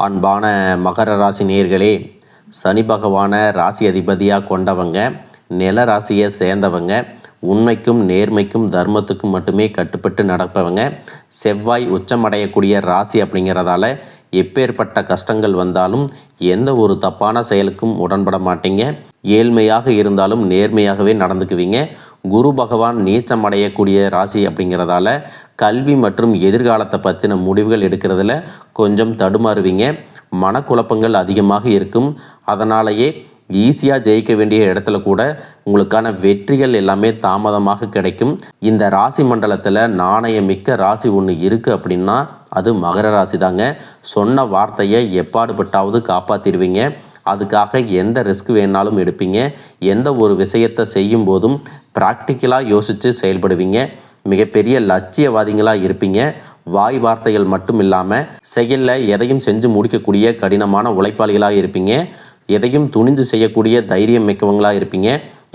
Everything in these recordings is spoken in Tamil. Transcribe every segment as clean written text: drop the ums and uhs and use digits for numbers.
அன்பான மகர ராசி நேயர்களே, சனி பகவானை ராசி அதிபதியாக கொண்டவங்க, நில ராசியை சேர்ந்தவங்க, உண்மைக்கும் நேர்மைக்கும் தர்மத்துக்கும் மட்டுமே கட்டுப்பட்டு நடப்பவங்க. செவ்வாய் உச்சமடையக்கூடிய ராசி அப்படிங்கிறதால எப்பேற்பட்ட கஷ்டங்கள் வந்தாலும் எந்த ஒரு தப்பான செயலுக்கும் உடன்பட மாட்டீங்க. ஏழ்மையாக இருந்தாலும் நேர்மையாகவே நடந்துக்குவீங்க. குரு பகவான் நீச்சம் அடையக்கூடிய ராசி அப்படிங்கிறதால கல்வி மற்றும் எதிர்காலத்தை பற்றின முடிவுகள் எடுக்கிறதுல கொஞ்சம் தடுமாறுவீங்க. மனக்குழப்பங்கள் அதிகமாக இருக்கும். அதனாலேயே ஈஸியாக ஜெயிக்க வேண்டிய இடத்துல கூட உங்களுக்கான வெற்றிகள் எல்லாமே தாமதமாக கிடைக்கும். இந்த ராசி மண்டலத்தில் நாணயமிக்க ராசி ஒன்று இருக்குது அப்படின்னா அது மகர ராசி தாங்க. சொன்ன வார்த்தையை எப்பாடுபட்டாவது காப்பாற்றிடுவீங்க. அதுக்காக எந்த ரிஸ்க் வேணாலும் எடுப்பீங்க. எந்த ஒரு விஷயத்தை செய்யும் போதும் ப்ராக்டிக்கலாக யோசித்து செயல்படுவீங்க. மிகப்பெரிய லட்சியவாதிகளாக இருப்பீங்க. வாய் வார்த்தைகள் மட்டும் இல்லாமல் செயலில் எதையும் செஞ்சு முடிக்கக்கூடிய கடினமான உழைப்பாளிகளாக இருப்பீங்க. எதையும் துணிந்து செய்யக்கூடிய தைரியம் மிக்கவங்களாக இருப்பீங்க.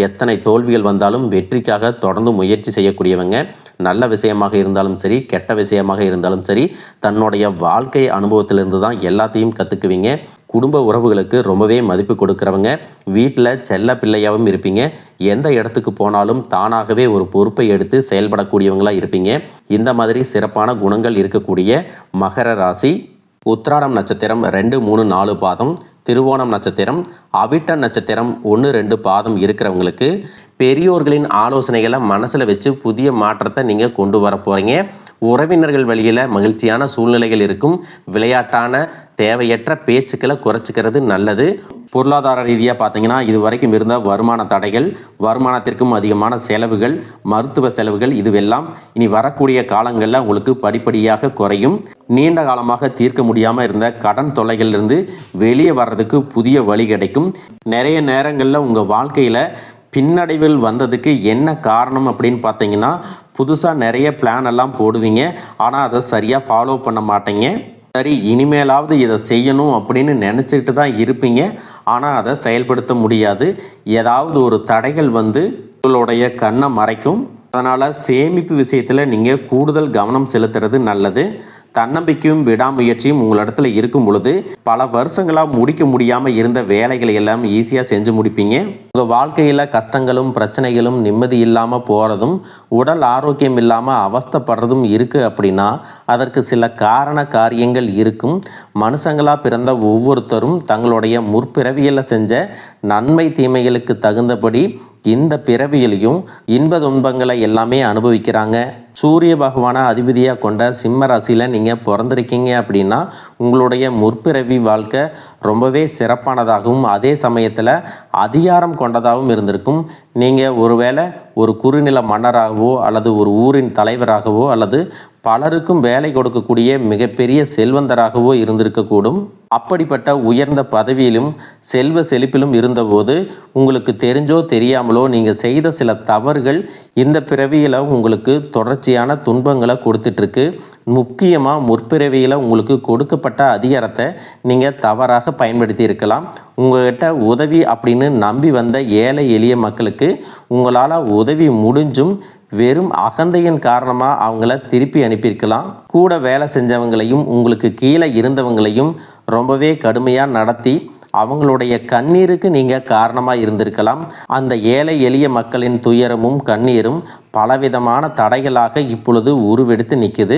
எத்தனை தோல்விகள் வந்தாலும் வெற்றிக்காக தொடர்ந்து முயற்சி செய்யக்கூடியவங்க. நல்ல விஷயமாக இருந்தாலும் சரி, கெட்ட விஷயமாக இருந்தாலும் சரி, தன்னுடைய வாழ்க்கை அனுபவத்திலிருந்து தான் எல்லாத்தையும் கற்றுக்குவீங்க. குடும்ப உறவுகளுக்கு ரொம்பவே மதிப்பு கொடுக்குறவங்க. வீட்டில் செல்ல பிள்ளையாகவும் இருப்பீங்க. எந்த இடத்துக்கு போனாலும் தானாகவே ஒரு பொறுப்பை எடுத்து செயல்படக்கூடியவங்களாக இருப்பீங்க. இந்த மாதிரி சிறப்பான குணங்கள் இருக்கக்கூடிய மகர ராசி உத்திராடம் நட்சத்திரம் 2, 3, 4 பாதம், திருவோணம் நட்சத்திரம், அவிட்ட நட்சத்திரம் 1, 2 பாதம் இருக்கிறவங்களுக்கு பெரியோர்களின் ஆலோசனைகளை மனசில் வச்சு புதிய மாற்றத்தை நீங்கள் கொண்டு வர போகிறீங்க. உறவினர்கள் வழியில் மகிழ்ச்சியான சூழ்நிலைகள் இருக்கும். விளையாட்டான தேவையற்ற பேச்சுக்களை குறைச்சிக்கிறது நல்லது. பொருளாதார ரீதியாக பார்த்தீங்கன்னா இது வரைக்கும் இருந்த வருமான தடைகள், வருமானத்திற்கும் அதிகமான செலவுகள், மருத்துவ செலவுகள் இதுவெல்லாம் இனி வரக்கூடிய காலங்களில் உங்களுக்கு படிப்படியாக குறையும். நீண்ட காலமாக தீர்க்க முடியாமல் இருந்த கடன் தொல்லைகளிலிருந்து வெளியே வர்றதுக்கு புதிய வழி கிடைக்கும். நிறைய நேரங்களில் உங்கள் வாழ்க்கையில் பின்னடைவில் வந்ததுக்கு என்ன காரணம் அப்படின்னு பார்த்தீங்கன்னா, புதுசாக நிறைய பிளான் எல்லாம் போடுவீங்க. ஆனால் அதை சரியாக ஃபாலோ பண்ண மாட்டீங்க. சரி, இனிமேலாவது இதை செய்யணும் அப்படின்னு நினச்சிக்கிட்டு தான் இருப்பீங்க. ஆனால் அதை செயல்படுத்த முடியாது. ஏதாவது ஒரு தடைகள் வந்து உங்களுடைய கண்ணை மறைக்கும். அதனால் சேமிப்பு விஷயத்தில் நீங்கள் கூடுதல் கவனம் செலுத்துறது நல்லது. தன்னம்பிக்கையும் விடாமுயற்சியும் உங்களிடத்துல இருக்கும் பொழுது பல வருஷங்களாக முடிக்க முடியாமல் இருந்த வேலைகளை எல்லாம் ஈஸியாக செஞ்சு முடிப்பீங்க. உங்கள் வாழ்க்கையில் கஷ்டங்களும் பிரச்சனைகளும் நிம்மதி இல்லாமல் போகிறதும் உடல் ஆரோக்கியம் இல்லாமல் அவஸ்தைப்படுறதும் இருக்குது அப்படின்னா அதற்கு சில காரியங்கள் இருக்கும். மனுஷங்களாக பிறந்த ஒவ்வொருத்தரும் தங்களுடைய முற்பிறவியில் செஞ்ச நன்மை தீமைகளுக்கு தகுந்தபடி இந்த பிறவியிலையும் இன்ப துன்பங்களை எல்லாமே அனுபவிக்கிறாங்க. சூரிய பகவானை அதிபதியாக கொண்ட சிம்ம ராசியில் நீங்கள் பிறந்திருக்கீங்க அப்படின்னா உங்களுடைய முற்பிறவி வாழ்க்கை ரொம்பவே சிறப்பானதாகவும் அதே சமயத்தில் அதிகாரம் கொண்டதாகவும் இருந்திருக்கும். நீங்கள் ஒருவேளை ஒரு குறுநில மன்னராகவோ அல்லது ஒரு ஊரின் தலைவராகவோ அல்லது பலருக்கும் வேலை கொடுக்கக்கூடிய மிகப்பெரிய செல்வந்தராகவோ இருந்திருக்கக்கூடும். அப்படிப்பட்ட உயர்ந்த பதவியிலும் செல்வ செழிப்பிலும் இருந்தபோது உங்களுக்கு தெரிஞ்சோ தெரியாமலோ நீங்கள் செய்த சில தவறுகள் இந்த பிறவியில் உங்களுக்கு தொடர்ச்சியான துன்பங்களை கொடுத்துட்ருக்கு. முக்கியமாக முற்பிறவியில் உங்களுக்கு கொடுக்கப்பட்ட அதிகாரத்தை நீங்கள் தவறாக பயன்படுத்தி இருக்கலாம். உங்கள்கிட்ட உதவி அப்படின்னு நம்பி வந்த ஏழை எளிய மக்களுக்கு உங்களால் உதவி முடிஞ்சும் வெறும் அகந்தையின் காரணமாக அவங்கள திருப்பி அனுப்பியிருக்கலாம். கூட வேலை செஞ்சவங்களையும் உங்களுக்கு கீழே இருந்தவங்களையும் ரொம்பவே கடுமையாக நடத்தி அவங்களுடைய கண்ணீருக்கு நீங்கள் காரணமாக இருந்திருக்கலாம். அந்த ஏழை எளிய மக்களின் துயரமும் கண்ணீரும் பலவிதமான தடைகளாக இப்பொழுது உருவெடுத்து நிற்குது.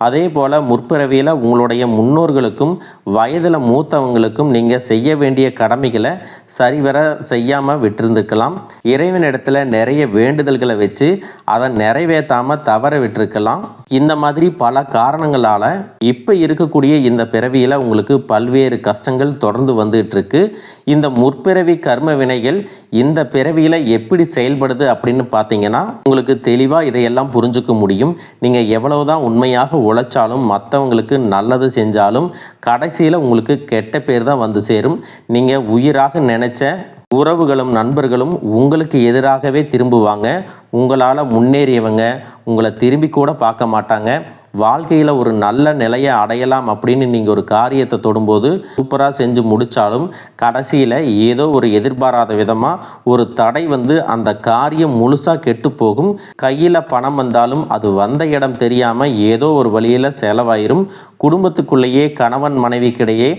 அதே போல் முற்பிறவியில் உங்களுடைய முன்னோர்களுக்கும் வயதில் மூத்தவங்களுக்கும் நீங்கள் செய்ய வேண்டிய கடமைகளை சரிவர செய்யாமல் விட்டிருந்துக்கலாம். இறைவனிடத்தில் நிறைய வேண்டுதல்களை வச்சு அதை நிறைவேற்றாமல் தவற விட்டுருக்கலாம். இந்த மாதிரி பல காரணங்களால் இப்போ இருக்கக்கூடிய இந்த பிறவியில் உங்களுக்கு பல்வேறு கஷ்டங்கள் தொடர்ந்து வந்துகிட்டு இருக்கு. இந்த முற்பிறவி கர்ம வினைகள் இந்த பிறவியில் எப்படி செயல்படுது அப்படின்னு பார்த்தீங்கன்னா உங்களுக்கு தெளிவாக இதையெல்லாம் புரிஞ்சுக்க முடியும். நீங்கள் எவ்வளவுதான் உண்மையாக உழைச்சாலும் மற்றவங்களுக்கு நல்லது செஞ்சாலும் கடைசியில் உங்களுக்கு கெட்ட பேர் தான் வந்து சேரும். நீங்கள் உயிராக நினைச்ச உறவுகளும் நண்பர்களும் உங்களுக்கு எதிராகவே திரும்புவாங்க. உங்களால் முன்னேறியவங்க உங்களை திரும்பி கூட பார்க்க மாட்டாங்க. வாழ்க்கையில் ஒரு நல்ல நிலையை அடையலாம் அப்படின்னு நீங்கள் ஒரு காரியத்தை தொடும்போது சூப்பராக செஞ்சு முடித்தாலும் கடைசியில் ஏதோ ஒரு எதிர்பாராத விதமாக ஒரு தடை வந்து அந்த காரியம் முழுசாக கெட்டு போகும். கையில் பணம் வந்தாலும் அது வந்த இடம் தெரியாமல் ஏதோ ஒரு வழியில் செலவாயிரும். குடும்பத்துக்குள்ளேயே கணவன் மனைவிக்கிடையே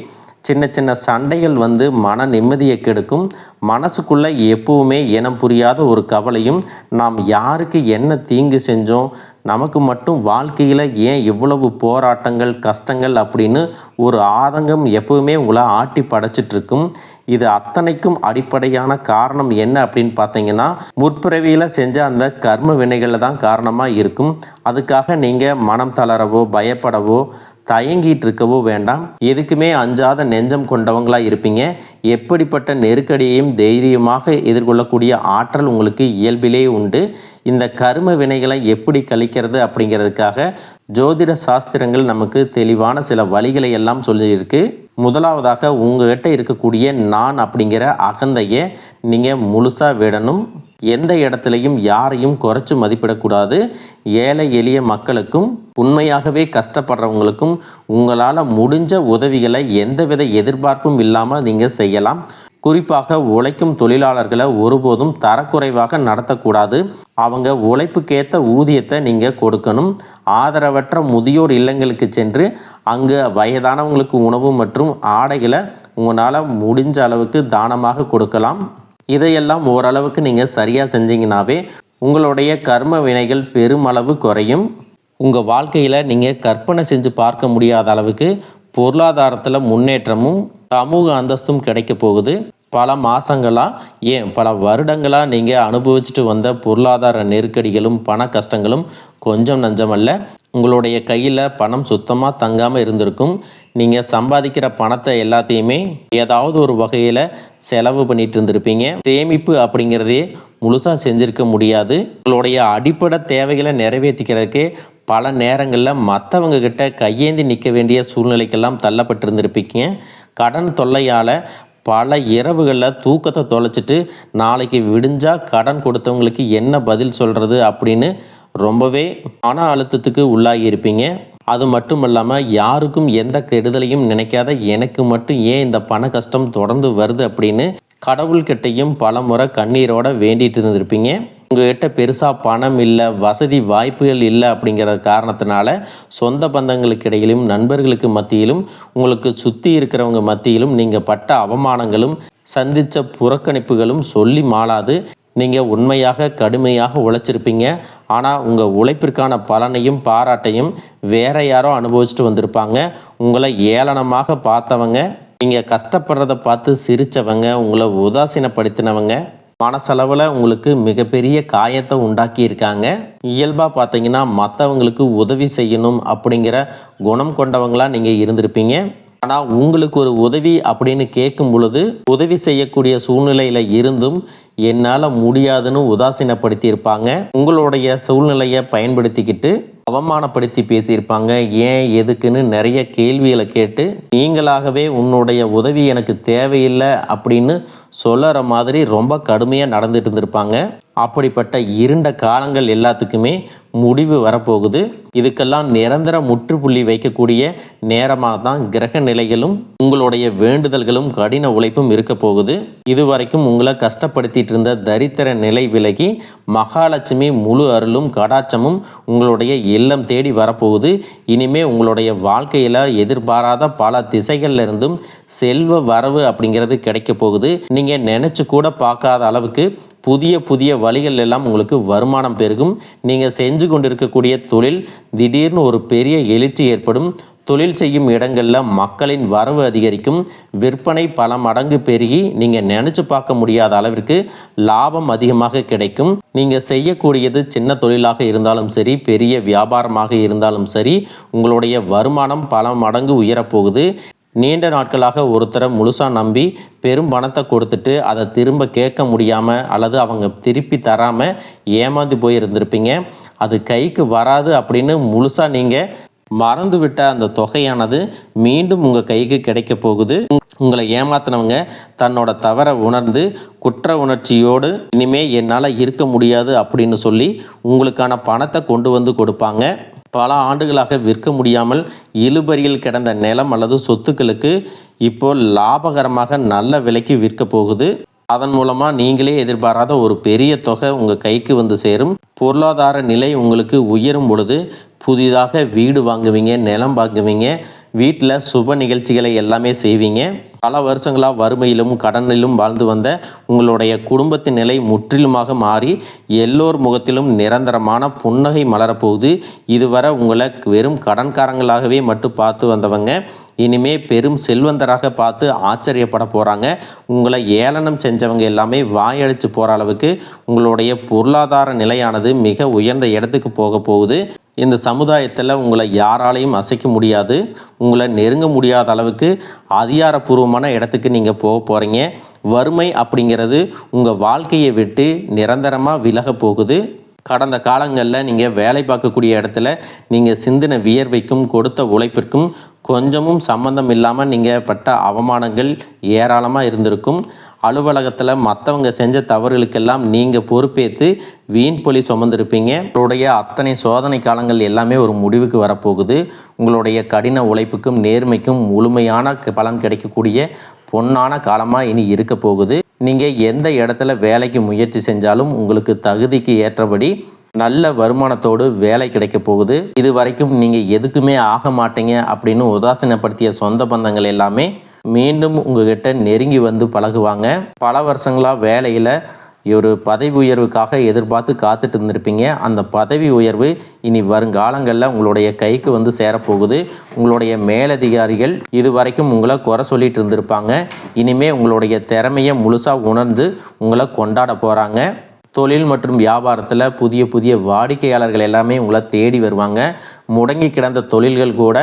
சின்ன சின்ன சண்டைகள் வந்து மன நிம்மதியை கெடுக்கும். மனசுக்குள்ளே எப்பவுமே இனம் புரியாத ஒரு கவலையும், நாம் யாருக்கு என்ன தீங்கு செஞ்சோம், நமக்கு மட்டும் வாழ்க்கையில் ஏன் இவ்வளவு போராட்டங்கள் கஷ்டங்கள் அப்படின்னு ஒரு ஆதங்கம் எப்பவுமே உங்களை ஆட்டி படைச்சிட்ருக்கும். இது அத்தனைக்கும் அடிப்படையான காரணம் என்ன அப்படின்னு பார்த்தீங்கன்னா, முற்பிறவியில் செஞ்ச அந்த கர்ம வினைகளில் தான் காரணமாக இருக்கும். அதுக்காக நீங்கள் மனம் தளரவோ பயப்படவோ தயங்கிட்டு இருக்கவோ வேண்டாம். எதுக்குமே அஞ்சாத நெஞ்சம் கொண்டவங்களா இருப்பீங்க. எப்படிப்பட்ட நெருக்கடியையும் தைரியமாக எதிர்கொள்ளக்கூடிய ஆற்றல் உங்களுக்கு இயல்பிலே உண்டு. இந்த கர்ம வினைகளை எப்படி கழிக்கிறது அப்படிங்கிறதுக்காக ஜோதிட சாஸ்திரங்கள் நமக்கு தெளிவான சில வழிகளை எல்லாம் சொல்லியிருக்கு. முதலாவதாக உங்ககிட்ட இருக்கக்கூடிய நான் அப்படிங்கிற அகந்தையை நீங்கள் முழுசாக விடணும். எந்த இடத்துலையும் யாரையும் குறைச்சி மதிப்பிடக்கூடாது. ஏழை எளிய மக்களுக்கும் உண்மையாகவே கஷ்டப்படுறவங்களுக்கும் உங்களால் முடிஞ்ச உதவிகளை எந்தவித எதிர்பார்ப்பும் இல்லாமல் நீங்கள் செய்யலாம். குறிப்பாக உழைக்கும் தொழிலாளர்களை ஒருபோதும் தரக்குறைவாக நடத்தக்கூடாது. அவங்க உழைப்புக்கேற்ற ஊதியத்தை நீங்கள் கொடுக்கணும். ஆதரவற்ற முதியோர் இல்லங்களுக்கு சென்று அங்கு வயதானவங்களுக்கு உணவு மற்றும் ஆடைகளை உங்களால் முடிஞ்ச அளவுக்கு தானமாக கொடுக்கலாம். இதையெல்லாம் ஓரளவுக்கு நீங்கள் சரியாக செஞ்சீங்கன்னாவே உங்களுடைய கர்ம வினைகள் பெருமளவு குறையும். உங்கள் வாழ்க்கையில் நீங்கள் கற்பனை செஞ்சு பார்க்க முடியாத அளவுக்கு பொருளாதாரத்தில் முன்னேற்றமும் சமூக அந்தஸ்தும் கிடைக்க போகுது. பல மாதங்களாக ஏன் பல வருடங்களாக நீங்கள் அனுபவிச்சுட்டு வந்த பொருளாதார நெருக்கடிகளும் பண கஷ்டங்களும் கொஞ்சம் நஞ்சமல்ல. உங்களுடைய கையில் பணம் சுத்தமாக தங்காமல் இருந்திருக்கும். நீங்கள் சம்பாதிக்கிற பணத்தை எல்லாத்தையுமே ஏதாவது ஒரு வகையில் செலவு பண்ணிட்டு இருந்திருப்பீங்க. சேமிப்பு அப்படிங்கிறதே முழுசாக செஞ்சுருக்க முடியாது. உங்களுடைய அடிப்படை தேவைகளை நிறைவேற்றிக்கிறதுக்கே பல நேரங்களில் மற்றவங்க கிட்ட கையேந்தி நிற்க வேண்டிய சூழ்நிலைக்கெல்லாம் தள்ளப்பட்டிருந்திருப்பீங்க. கடன் தொல்லையால் பல இரவுகளில் தூக்கத்தை தொலைச்சிட்டு நாளைக்கு விடிஞ்சால் கடன் கொடுத்தவங்களுக்கு என்ன பதில் சொல்கிறது அப்படின்னு ரொம்பவே மன அழுத்தத்துக்கு உள்ளாகி இருப்பீங்க. அது மட்டும் இல்லாமல் யாருக்கும் எந்த கெடுதலையும் நினைக்காத எனக்கு மட்டும் ஏன் இந்த பண கஷ்டம் தொடர்ந்து வருது அப்படின்னு கடவுள்கிட்டையும் பல முறை கண்ணீரோட வேண்டிட்டு இருந்திருப்பீங்க. உங்கள்கிட்ட பெருசாக பணம் இல்லை, வசதி வாய்ப்புகள் இல்லை அப்படிங்கிற காரணத்தினால சொந்த பந்தங்களுக்கு இடையிலும் நண்பர்களுக்கு மத்தியிலும் உங்களுக்கு சுற்றி இருக்கிறவங்க மத்தியிலும் நீங்கள் பட்ட அவமானங்களும் சந்தித்த புறக்கணிப்புகளும் சொல்லி மாளாது. நீங்கள் உண்மையாக கடுமையாக உழைச்சிருப்பீங்க. ஆனால் உங்கள் உழைப்பிற்கான பலனையும் பாராட்டையும் வேற யாரோ அனுபவிச்சுட்டு வந்திருப்பாங்க. உங்களை ஏளனமாக பார்த்தவங்க, நீங்கள் கஷ்டப்படுறதை பார்த்து சிரித்தவங்க, உங்களை உதாசீனப்படுத்தினவங்க மனசளவில் உங்களுக்கு மிகப்பெரிய காயத்தை உண்டாக்கியிருக்காங்க. இயல்பாக பார்த்தீங்கன்னா மற்றவங்களுக்கு உதவி செய்யணும் அப்படிங்கிற குணம் கொண்டவங்களாக நீங்கள் இருந்திருப்பீங்க. ஆனால் உங்களுக்கு ஒரு உதவி அப்படின்னு கேட்கும் பொழுது உதவி செய்யக்கூடிய சூழ்நிலையில் இருந்தும் என்னால் முடியாதுன்னு உதாசீனப்படுத்தியிருப்பாங்க. உங்களுடைய சூழ்நிலையை பயன்படுத்திக்கிட்டு அவமானப்படுத்தி பேசியிருப்பாங்க. ஏன் எதுக்குன்னு நிறைய கேள்விகளை கேட்டு நீங்களாகவே உன்னுடைய உதவி எனக்கு தேவையில்லை அப்படின்னு சொல்லுற மாதிரி ரொம்ப கடுமையாக நடந்துட்டு இருந்திருப்பாங்க. அப்படிப்பட்ட இருண்ட காலங்கள் எல்லாத்துக்குமே முடிவு வரப்போகுது. இதுக்கெல்லாம் நிரந்தர முற்றுப்புள்ளி வைக்கக்கூடிய நேரமாக தான் கிரக நிலைகளும் உங்களுடைய வேண்டுதல்களும் கடின உழைப்பும் இருக்க போகுது. இதுவரைக்கும் உங்களை கஷ்டப்படுத்திட்டு இருந்த தரித்திர நிலை விலகி மகாலட்சுமி முழு அருளும் கடாட்சமும் உங்களுடைய இல்லம் தேடி வரப்போகுது. இனிமே உங்களுடைய வாழ்க்கையில் எதிர்பாராத பல திசைகள்ல இருந்தும் செல்வ வரவு அப்படிங்கிறது கிடைக்க போகுது. நீங்கள் நினச்சி கூட பார்க்காத அளவுக்கு புதிய புதிய வழிகள் எல்லாம் உங்களுக்கு வருமானம் பெருகும். நீங்கள் செஞ்சு கொண்டிருக்கக்கூடிய தொழில் திடீர்னு ஒரு பெரிய எழுச்சி ஏற்படும். தொழில் செய்யும் இடங்களில் மக்களின் வரவு அதிகரிக்கும். விற்பனை பல மடங்கு பெருகி நீங்கள் நினச்சி பார்க்க முடியாத அளவிற்கு லாபம் அதிகமாக கிடைக்கும். நீங்கள் செய்யக்கூடியது சின்ன தொழிலாக இருந்தாலும் சரி, பெரிய வியாபாரமாக இருந்தாலும் சரி, உங்களுடைய வருமானம் பல மடங்கு உயரப்போகுது. நீண்ட நாட்களாக ஒருத்தரை முழுசாக நம்பி பெரும் பணத்தை கொடுத்துட்டு அதை திரும்ப கேட்க முடியாமல் அல்லது அவங்க திருப்பி தராமல் ஏமாந்து போயிருந்திருப்பீங்க. அது கைக்கு வராது அப்படின்னு முழுசாக நீங்கள் மறந்து விட்ட அந்த தொகையானது மீண்டும் உங்கள் கைக்கு கிடைக்க போகுது. உங்களை ஏமாத்தினவங்க தன்னோட தவறை உணர்ந்து குற்ற உணர்ச்சியோடு இனிமே என்னால் இருக்க முடியாது அப்படின்னு சொல்லி உங்களுக்கான பணத்தை கொண்டு வந்து கொடுப்பாங்க. பல ஆண்டுகளாக விற்க முடியாமல் இழுபறியில் கிடந்த நிலம் அல்லது சொத்துக்களுக்கு இப்போ லாபகரமாக நல்ல விலைக்கு விற்க போகுது. அதன் மூலமாக நீங்களே எதிர்பாராத ஒரு பெரிய தொகை உங்கள் கைக்கு வந்து சேரும். பொருளாதார நிலை உங்களுக்கு உயரும் பொழுது புதிதாக வீடு வாங்குவீங்க, நிலம் வாங்குவீங்க, வீட்டில் சுப நிகழ்ச்சிகளை எல்லாமே செய்வீங்க. பல வருஷங்களாக வறுமையிலும் கடனிலும் வாழ்ந்து வந்த உங்களுடைய குடும்பத்தின் நிலை முற்றிலுமாக மாறி எல்லோர் முகத்திலும் நிரந்தரமான புன்னகை மலரப்போகுது. இதுவரை உங்களை வெறும் கடன்காரங்களாகவே மட்டும் பார்த்து வந்தவங்க இனிமே பெரும் செல்வந்தராக பார்த்து ஆச்சரியப்பட போகிறாங்க. உங்களை ஏளனம் செஞ்சவங்க எல்லாமே வாயடிச்சு போகிற அளவுக்கு உங்களுடைய பொருளாதார நிலையானது மிக உயர்ந்த இடத்துக்கு போக போகுது. இந்த சமுதாயத்தில் உங்களை யாராலையும் அசைக்க முடியாது. உங்களை நெருங்க முடியாத அளவுக்கு அதிகாரப்பூர்வமான இடத்துக்கு நீங்கள் போக போகிறீங்க. வறுமை அப்படிங்கிறது உங்கள் வாழ்க்கையை விட்டு நிரந்தரமாக விலக போகுது. கடந்த காலங்களில் நீங்கள் வேலை பார்க்கக்கூடிய இடத்துல நீங்கள் சிந்தின வியர்வைக்கும் கொடுத்த உழைப்பிற்கும் கொஞ்சமும் சம்மந்தம் இல்லாமல் நீங்கள் பட்ட அவமானங்கள் ஏராளமாக இருந்திருக்கும். அலுவலகத்தில் மற்றவங்க செஞ்ச தவறுகளுக்கெல்லாம் நீங்கள் பொறுப்பேற்று வீண் பொலி சுமந்திருப்பீங்க. உங்களுடைய அத்தனை சோதனை காலங்கள் எல்லாமே ஒரு முடிவுக்கு வரப்போகுது. உங்களுடைய கடின உழைப்புக்கும் நேர்மைக்கும் முழுமையான பலன் கிடைக்கக்கூடிய பொன்னான காலமாக இனி இருக்க போகுது. நீங்கள் எந்த இடத்துல வேலைக்கு முயற்சி செஞ்சாலும் உங்களுக்கு தகுதிக்கு ஏற்றபடி நல்ல வருமானத்தோடு வேலை கிடைக்க போகுது. இது வரைக்கும் நீங்கள் எதுக்குமே ஆக மாட்டீங்க அப்படின்னு உதாசீனப்படுத்திய சொந்த பந்தங்கள் எல்லாமே மீண்டும் உங்ககிட்ட நெருங்கி வந்து பழகுவாங்க. பல வருஷங்களாக வேலையில் ஒரு பதவி உயர்வுக்காக எதிர்பார்த்து காத்துட்டு இருந்திருப்பீங்க. அந்த பதவி உயர்வு இனி வருங்காலங்களில் உங்களுடைய கைக்கு வந்து சேரப்போகுது. உங்களுடைய மேலதிகாரிகள் இது வரைக்கும் உங்களை குறை சொல்லிட்டு இருந்திருப்பாங்க. இனிமே உங்களுடைய திறமையை முழுசாக உணர்ந்து உங்களை கொண்டாட போகிறாங்க. தொழில் மற்றும் வியாபாரத்தில் புதிய புதிய வாடிக்கையாளர்கள் எல்லாமே உங்களை தேடி வருவாங்க. முடங்கி கிடந்த தொழில்கள் கூட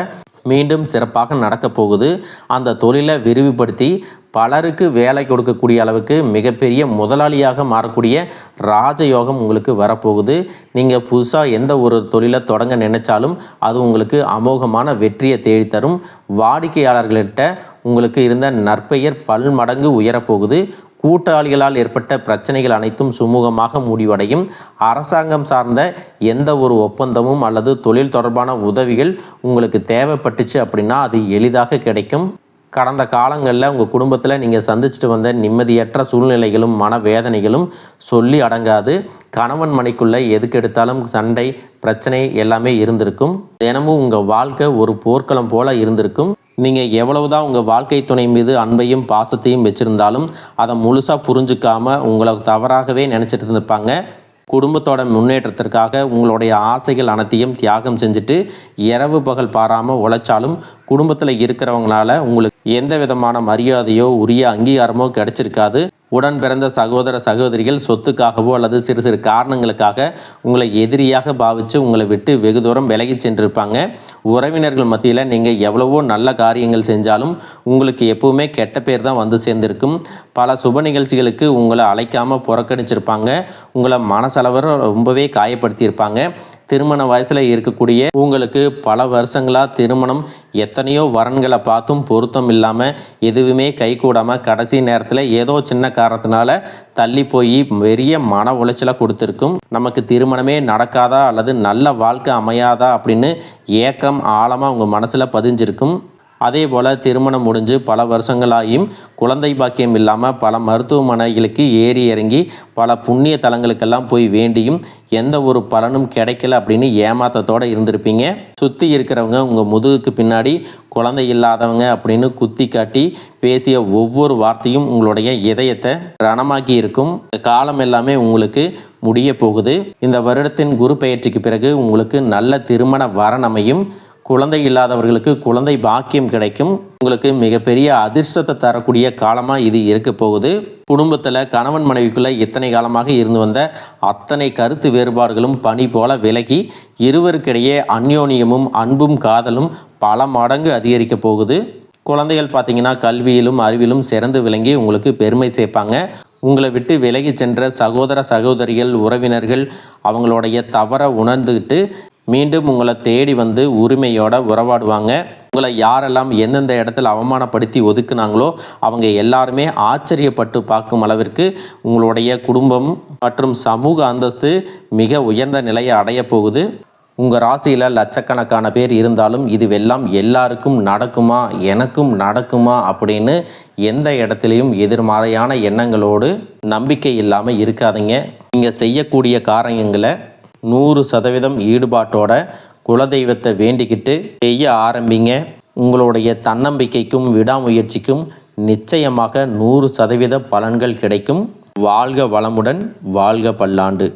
மீண்டும் சிறப்பாக நடக்க போகுது. அந்த தொழிலை விரிவுபடுத்தி பலருக்கு வேலை கொடுக்கக்கூடிய அளவுக்கு மிகப்பெரிய முதலாளியாக மாறக்கூடிய ராஜயோகம் உங்களுக்கு வரப்போகுது. நீங்கள் புதுசாக எந்த ஒரு தொழிலை தொடங்க நினைச்சாலும் அது உங்களுக்கு அமோகமான வெற்றியை தேடித்தரும். வாடிக்கையாளர்கள்கிட்ட உங்களுக்கு இருந்த நற்பெயர் பல்மடங்கு உயரப்போகுது. கூட்டாளிகளால் ஏற்பட்ட பிரச்சனைகள் அனைத்தும் சுமூகமாக முடிவடையும். அரசாங்கம் சார்ந்த எந்த ஒரு ஒப்பந்தமும் அல்லது தொழில் தொடர்பான உதவிகள் உங்களுக்கு தேவைப்பட்டுச்சு அப்படின்னா அது எளிதாக கிடைக்கும். கடந்த காலங்களில் உங்கள் குடும்பத்தில் நீங்கள் சந்திச்சுட்டு வந்த நிம்மதியற்ற சூழ்நிலைகளும் மனவேதனைகளும் சொல்லி அடங்காது. கணவன் மனைக்குள்ளே எதுக்கு எடுத்தாலும் சண்டை பிரச்சனை எல்லாமே இருந்திருக்கும். தினமும் உங்கள் வாழ்க்கை ஒரு போர்க்களம் போல இருந்திருக்கும். நீங்கள் எவ்வளவுதான் உங்கள் வாழ்க்கை துணை மீது அன்பையும் பாசத்தையும் வச்சுருந்தாலும் அதை முழுசாக புரிஞ்சுக்காமல் உங்களை தவறாகவே நினச்சிட்டு இருந்திருப்பாங்க. குடும்பத்தோட முன்னேற்றத்திற்காக உங்களுடைய ஆசைகள் அனைத்தையும் தியாகம் செஞ்சுட்டு இரவு பகல் பாராமல் உழைச்சாலும் குடும்பத்தில் இருக்கிறவங்களால உங்களுக்கு எந்த விதமான மரியாதையோ உரிய அங்கீகாரமோ கிடைச்சிருக்காது. உடன் பிறந்த சகோதர சகோதரிகள் சொத்துக்காகவோ அல்லது சிறு சிறு காரணங்களுக்காக உங்களை எதிரியாக பாவித்து உங்களை விட்டு வெகு தூரம் விலகி சென்றிருப்பாங்க. உறவினர்கள் மத்தியில் நீங்கள் எவ்வளவோ நல்ல காரியங்கள் செஞ்சாலும் உங்களுக்கு எப்பவுமே கெட்ட பேர் தான் வந்து சேர்ந்திருக்கும். பல சுப நிகழ்ச்சிகளுக்கு உங்களை அழைக்காமல் புறக்கணிச்சிருப்பாங்க. உங்களை மனசளவில் ரொம்பவே காயப்படுத்தியிருப்பாங்க. திருமண வயசில் இருக்கக்கூடிய உங்களுக்கு பல வருஷங்களாக திருமணம் எத்தனையோ வரன்களை பார்த்தும் பொருத்தம் இல்லாமல் எதுவுமே கைகூடாமல் கடைசி நேரத்தில் ஏதோ சின்ன காரணத்தினால தள்ளி போய் பெரிய மன உளைச்சலை கொடுத்துருக்கும். நமக்கு திருமணமே நடக்காதா அல்லது நல்ல வாழ்க்கை அமையாதா அப்படின்னு ஏக்கம் ஆழமாக உங்கள் மனசில் பதிஞ்சிருக்கும். அதே போல் திருமணம் முடிஞ்சு பல வருஷங்களாகியும் குழந்தை பாக்கியம் இல்லாமல் பல மருத்துவமனைகளுக்கு ஏறி இறங்கி பல புண்ணிய தலங்களுக்கெல்லாம் போய் வேண்டியும் எந்த ஒரு பலனும் கிடைக்கல அப்படின்னு ஏமாத்தத்தோடு இருந்திருப்பீங்க. சுற்றி இருக்கிறவங்க உங்கள் முதுகுக்கு பின்னாடி குழந்தை இல்லாதவங்க அப்படின்னு குத்தி காட்டி பேசிய ஒவ்வொரு வார்த்தையும் உங்களுடைய இதயத்தை ரணமாக்கி இருக்கும். காலம் எல்லாமே உங்களுக்கு முடிய போகுது. இந்த வருடத்தின் குரு பெயர்ச்சிக்கு பிறகு உங்களுக்கு நல்ல திருமண வரன் அமையும். குழந்தை இல்லாதவர்களுக்கு குழந்தை பாக்கியம் கிடைக்கும். உங்களுக்கு மிகப்பெரிய அதிர்ஷ்டத்தை தரக்கூடிய காலமாக இது இருக்க போகுது. குடும்பத்தில் கணவன் மனைவிக்குள்ளே இத்தனை காலமாக இருந்து வந்த அத்தனை கருத்து வேறுபாடுகளும் பனி போல விலகி இருவருக்கிடையே அந்யோன்யமும் அன்பும் காதலும் பல மடங்கு அதிகரிக்க போகுது. குழந்தைகள் பார்த்தீங்கன்னா கல்வியிலும் அறிவிலும் சிறந்து விளங்கி உங்களுக்கு பெருமை சேர்ப்பாங்க. உங்களை விட்டு விலகி சென்ற சகோதர சகோதரிகள் உறவினர்கள் அவங்களுடைய தவறை உணர்ந்துக்கிட்டு மீண்டும் உங்களை தேடி வந்து உரிமையோட உறவாடுவாங்க. உங்களை யாரெல்லாம் எந்தெந்த இடத்துல அவமானப்படுத்தி ஒதுக்குனாங்களோ அவங்க எல்லாருமே ஆச்சரியப்பட்டு பார்க்கும் அளவிற்கு உங்களுடைய குடும்பம் மற்றும் சமூக அந்தஸ்து மிக உயர்ந்த நிலையை அடைய போகுது. உங்கள் ராசியில் லட்சக்கணக்கான பேர் இருந்தாலும் இதுவெல்லாம் எல்லாருக்கும் நடக்குமா, எனக்கும் நடக்குமா அப்படின்னு எந்த இடத்துலையும் எதிர்மறையான எண்ணங்களோடு நம்பிக்கை இல்லாமல் இருக்காதீங்க. நீங்கள் செய்யக்கூடிய காரியங்களை 100% ஈடுபாட்டோட குலதெய்வத்தை வேண்டிக்கிட்டு செய்ய ஆரம்பிங்க. உங்களுடைய தன்னம்பிக்கைக்கும் விடாமுயற்சிக்கும் நிச்சயமாக 100% பலன்கள் கிடைக்கும். வாழ்க வளமுடன், வாழ்க பல்லாண்டு.